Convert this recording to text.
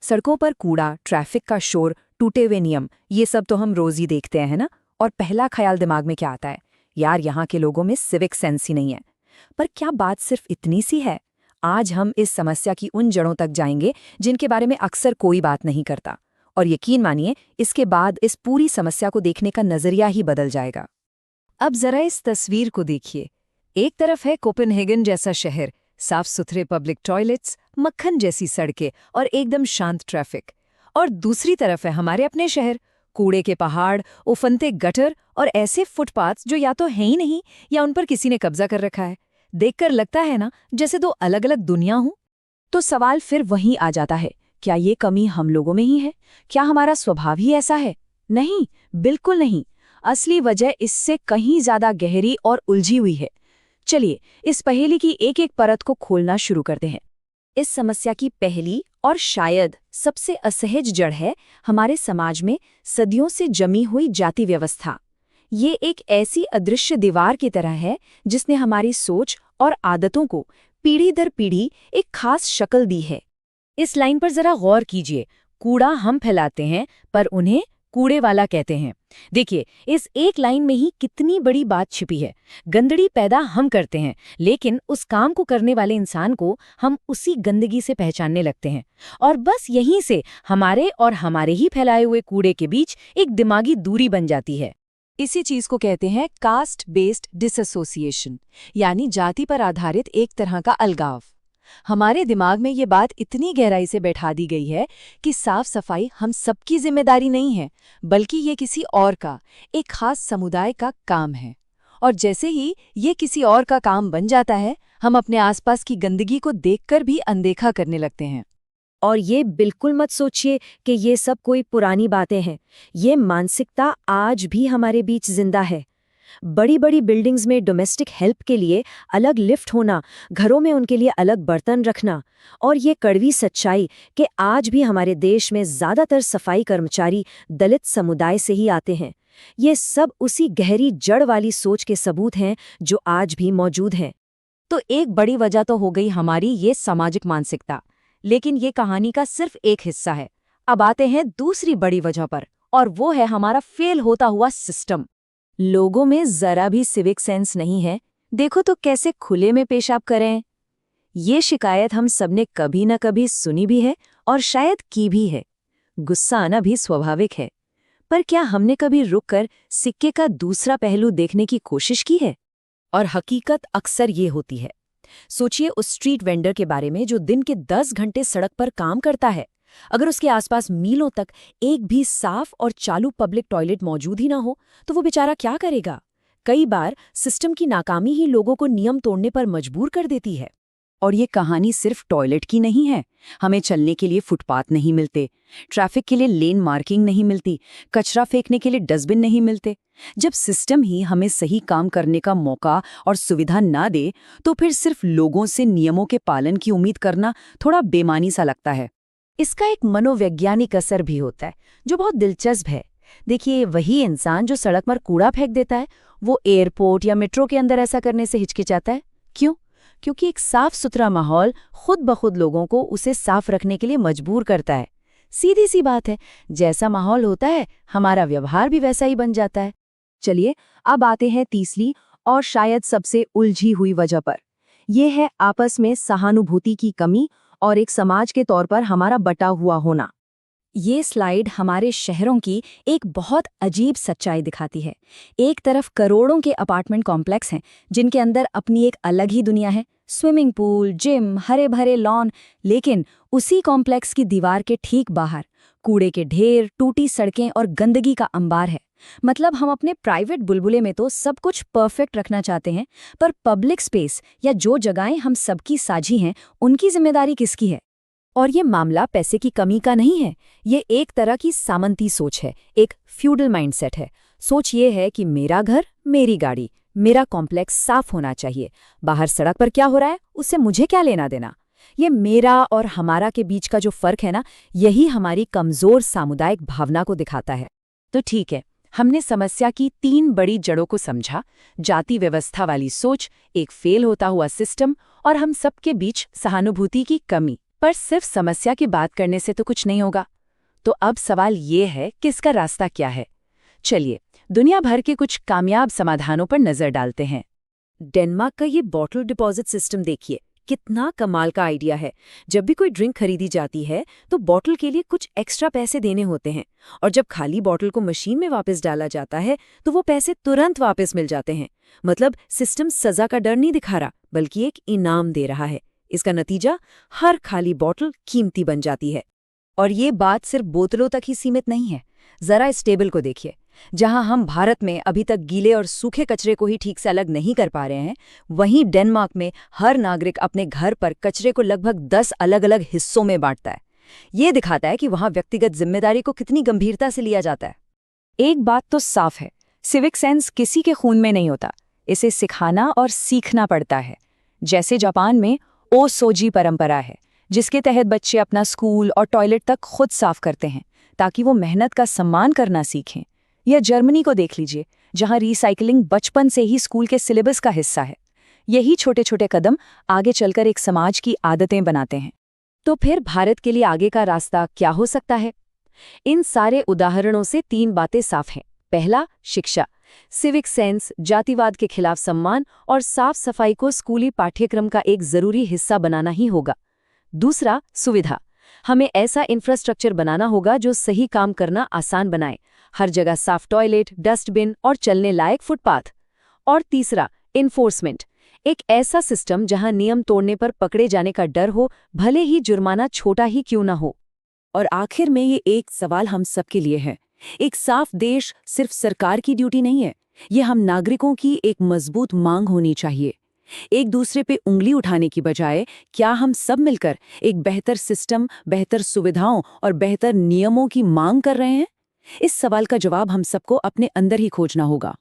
सड़कों पर कूड़ा, ट्रैफिक का शोर, टूटे हुए नियम, ये सब तो हम रोज ही देखते हैं ना। और पहला ख्याल दिमाग में क्या आता है? यार, यहाँ के लोगों में सिविक सेंस ही नहीं है। पर क्या बात सिर्फ इतनी सी है? आज हम इस समस्या की उन जड़ों तक जाएंगे जिनके बारे में अक्सर कोई बात नहीं करता। और यकीन मानिए, इसके बाद इस पूरी समस्या को देखने का नजरिया ही बदल जाएगा। अब जरा इस तस्वीर को देखिए। एक तरफ है कोपेनहेगन जैसा शहर, साफ सुथरे पब्लिक टॉयलेट्स, मक्खन जैसी सड़कें और एकदम शांत ट्रैफिक। और दूसरी तरफ है हमारे अपने शहर, कूड़े के पहाड़, उफनते गटर और ऐसे फुटपाथ्स जो या तो हैं ही नहीं या उन पर किसी ने कब्जा कर रखा है। देखकर लगता है ना जैसे दो अलग अलग दुनिया हों। तो सवाल फिर वहीं आ जाता है, क्या ये कमी हम लोगों में ही है? क्या हमारा स्वभाव ही ऐसा है? नहीं, बिल्कुल नहीं। असली वजह इससे कहीं ज्यादा गहरी और उलझी हुई है। चलिए, इस पहेली की एक एक परत को खोलना शुरू करते हैं। इस समस्या की पहली और शायद सबसे असहज जड़ है हमारे समाज में सदियों से जमी हुई जाति व्यवस्था। ये एक ऐसी अदृश्य दीवार की तरह है जिसने हमारी सोच और आदतों को पीढ़ी दर पीढ़ी एक खास शक्ल दी है। इस लाइन पर जरा गौर कीजिए। कूड़ा हम फैलाते हैं पर उन्हें कूड़े वाला कहते हैं। देखिए, इस एक लाइन में ही कितनी बड़ी बात छिपी है। गंदगी पैदा हम करते हैं, लेकिन उस काम को करने वाले इंसान को हम उसी गंदगी से पहचानने लगते हैं। और बस यहीं से हमारे और हमारे ही फैलाए हुए कूड़े के बीच एक दिमागी दूरी बन जाती है। इसी चीज को कहते हैं कास्ट बेस्ड डिसएसोसिएशन, यानी जाति पर आधारित एक तरह का अलगाव। हमारे दिमाग में ये बात इतनी गहराई से बैठा दी गई है कि साफ सफाई हम सबकी जिम्मेदारी नहीं है, बल्कि ये किसी और का, एक खास समुदाय का काम है। और जैसे ही ये किसी और का काम बन जाता है, हम अपने आसपास की गंदगी को देखकर भी अनदेखा करने लगते हैं। और ये बिल्कुल मत सोचिए कि ये सब कोई पुरानी बातें हैं। ये मानसिकता आज भी हमारे बीच जिंदा है। बड़ी बड़ी बिल्डिंग्स में डोमेस्टिक हेल्प के लिए अलग लिफ्ट होना, घरों में उनके लिए अलग बर्तन रखना, और ये कड़वी सच्चाई कि आज भी हमारे देश में ज़्यादातर सफाई कर्मचारी दलित समुदाय से ही आते हैं, ये सब उसी गहरी जड़ वाली सोच के सबूत हैं जो आज भी मौजूद हैं। तो एक बड़ी वजह तो हो गई हमारी ये सामाजिक मानसिकता, लेकिन ये कहानी का सिर्फ एक हिस्सा है। अब आते हैं दूसरी बड़ी वजह पर, और वो है हमारा फेल होता हुआ सिस्टम। लोगों में जरा भी सिविक सेंस नहीं है। देखो तो कैसे खुले में पेशाब करें। ये शिकायत हम सबने कभी न कभी सुनी भी है और शायद की भी है। गुस्सा आना भी स्वाभाविक है, पर क्या हमने कभी रुककर सिक्के का दूसरा पहलू देखने की कोशिश की है? और हकीकत अक्सर ये होती है। सोचिए उस स्ट्रीट वेंडर के बारे में जो दिन के 10 घंटे सड़क पर काम करता है। अगर उसके आसपास मीलों तक एक भी साफ और चालू पब्लिक टॉयलेट मौजूद ही ना हो, तो वो बेचारा क्या करेगा? कई बार सिस्टम की नाकामी ही लोगों को नियम तोड़ने पर मजबूर कर देती है। और ये कहानी सिर्फ टॉयलेट की नहीं है। हमें चलने के लिए फुटपाथ नहीं मिलते, ट्रैफिक के लिए लेन मार्किंग नहीं मिलती, कचरा फेंकने के लिए डस्टबिन नहीं मिलते। जब सिस्टम ही हमें सही काम करने का मौका और सुविधा ना दे, तो फिर सिर्फ लोगों से नियमों के पालन की उम्मीद करना थोड़ा बेमानी सा लगता है। इसका एक मनोवैज्ञानिक असर भी होता है जो बहुत दिलचस्प है। देखिए, वही इंसान जो सड़क पर कूड़ा फेंक देता है, वो एयरपोर्ट या मेट्रो के अंदर ऐसा करने से हिचकिचाता है। क्यों? क्योंकि एक साफ सुथरा माहौल खुद ब खुद लोगों को उसे साफ रखने के लिए मजबूर करता है। सीधी सी बात है, जैसा माहौल होता है हमारा व्यवहार भी वैसा ही बन जाता है। चलिए, अब आते हैं तीसरी और शायद सबसे उलझी हुई वजह पर। यह है आपस में सहानुभूति की कमी और एक समाज के तौर पर हमारा बटा हुआ होना। ये स्लाइड हमारे शहरों की एक बहुत अजीब सच्चाई दिखाती है। एक तरफ करोड़ों के अपार्टमेंट कॉम्प्लेक्स हैं जिनके अंदर अपनी एक अलग ही दुनिया है, स्विमिंग पूल, जिम, हरे भरे लॉन। लेकिन उसी कॉम्प्लेक्स की दीवार के ठीक बाहर कूड़े के ढेर, टूटी सड़कें और गंदगी का अंबार है। मतलब हम अपने प्राइवेट बुलबुले में तो सब कुछ परफेक्ट रखना चाहते हैं, पर पब्लिक स्पेस या जो जगहें हम सबकी साझी हैं, उनकी जिम्मेदारी किसकी है? और ये मामला पैसे की कमी का नहीं है, ये एक तरह की सामंती सोच है, एक फ्यूडल माइंडसेट है। सोच ये है कि मेरा घर, मेरी गाड़ी, मेरा कॉम्प्लेक्स साफ होना चाहिए, बाहर सड़क पर क्या हो रहा है उससे मुझे क्या लेना देना। ये मेरा और हमारा के बीच का जो फर्क है ना, यही हमारी कमजोर सामुदायिक भावना को दिखाता है। तो ठीक है, हमने समस्या की 3 बड़ी जड़ों को समझा: जाति व्यवस्था वाली सोच, एक फेल होता हुआ सिस्टम और हम सबके बीच सहानुभूति की कमी। पर सिर्फ समस्या की बात करने से तो कुछ नहीं होगा। तो अब सवाल ये है कि इसका रास्ता क्या है। चलिए दुनिया भर के कुछ कामयाब समाधानों पर नजर डालते हैं। डेनमार्क का ये बॉटल डिपॉजिट सिस्टम देखिए, कितना कमाल का आइडिया है। जब भी कोई ड्रिंक खरीदी जाती है तो बॉटल के लिए कुछ एक्स्ट्रा पैसे देने होते हैं, और जब खाली बॉटल को मशीन में वापस डाला जाता है तो वो पैसे तुरंत वापस मिल जाते हैं। मतलब सिस्टम सजा का डर नहीं दिखा रहा, बल्कि एक इनाम दे रहा है। इसका नतीजा, हर खाली बॉटल कीमती बन जाती है। और ये बात सिर्फ बोतलों तक ही सीमित नहीं है। जरा इस टेबल को देखिए। जहां हम भारत में अभी तक गीले और सूखे कचरे को ही ठीक से अलग नहीं कर पा रहे हैं, वहीं डेनमार्क में हर नागरिक अपने घर पर कचरे को लगभग 10 अलग-अलग हिस्सों में बांटता है। ये दिखाता है कि वहां व्यक्तिगत जिम्मेदारी को कितनी गंभीरता से लिया जाता है। एक बात तो साफ है, सिविक सेंस किसी के खून में नहीं होता, इसे सिखाना और सीखना पड़ता है। जैसे जापान में ओ सोजी परंपरा है, जिसके तहत बच्चे अपना स्कूल और टॉयलेट तक खुद साफ करते हैं ताकि वो मेहनत का सम्मान करना सीखें। या जर्मनी को देख लीजिए, जहां रिसाइकलिंग बचपन से ही स्कूल के सिलेबस का हिस्सा है। यही छोटे छोटे कदम आगे चलकर एक समाज की आदतें बनाते हैं। तो फिर भारत के लिए आगे का रास्ता क्या हो सकता है? इन सारे उदाहरणों से 3 बातें साफ हैं। पहला, शिक्षा। सिविक सेंस, जातिवाद के खिलाफ सम्मान और साफ सफाई को स्कूली पाठ्यक्रम का एक जरूरी हिस्सा बनाना ही होगा। दूसरा, सुविधा। हमें ऐसा इंफ्रास्ट्रक्चर बनाना होगा जो सही काम करना आसान बनाए। हर जगह साफ टॉयलेट, डस्टबिन और चलने लायक फुटपाथ। और तीसरा, इन्फोर्समेंट। एक ऐसा सिस्टम जहां नियम तोड़ने पर पकड़े जाने का डर हो, भले ही जुर्माना छोटा ही क्यों ना हो। और आखिर में ये एक सवाल हम सबके लिए है। एक साफ देश सिर्फ सरकार की ड्यूटी नहीं है, ये हम नागरिकों की एक मजबूत मांग होनी चाहिए। एक दूसरे पे उंगली उठाने की बजाय क्या हम सब मिलकर एक बेहतर सिस्टम, बेहतर सुविधाओं और बेहतर नियमों की मांग कर रहे हैं? इस सवाल का जवाब हम सबको अपने अंदर ही खोजना होगा।